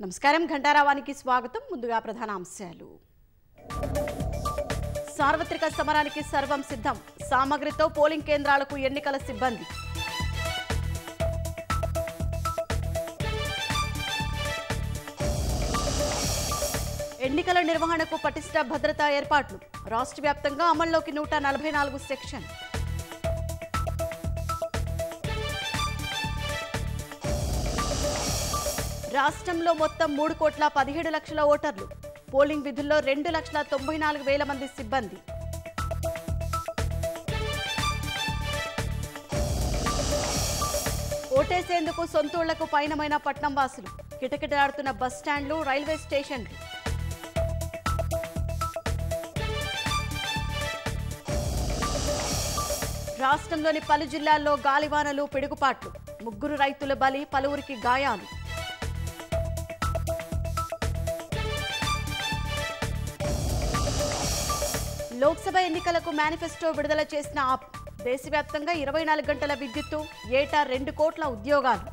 నమస్కారం ఘంటారావానికి స్వాగతం. ముందుగా ప్రధాన అంశాలు. సార్వత్రిక సమరానికి సర్వం సిద్ధం. సామగ్రితో పోలింగ్ కేంద్రాలకు ఎన్నికల సిబ్బంది. ఎన్నికల నిర్వహణకు పటిష్ట భద్రతా ఏర్పాట్లు. రాష్ట్ర వ్యాప్తంగా అమల్లోకి 144 సెక్షన్. రాష్ట్రంలో మొత్తం 3,17,00,000 ఓటర్లు. పోలింగ్ విధుల్లో 2,94,000 మంది సిబ్బంది. ఓటేసేందుకు సొంతూళ్లకు పయనమైన పట్నం వాసులు. కిటకిటలాడుతున్న బస్టాండ్లు, రైల్వే స్టేషన్లు. రాష్ట్రంలోని పలు జిల్లాల్లో గాలివానలు, పిడుగుపాట్లు. 3 రైతుల బలి, పలువురికి గాయాలు. లోక్సభ ఎన్నికలకు మేనిఫెస్టో విడుదల చేసిన ఆప్. దేశవ్యాప్తంగా 24 గంటల విద్యుత్తు, ఏటా 2 కోట్ల ఉద్యోగాలు.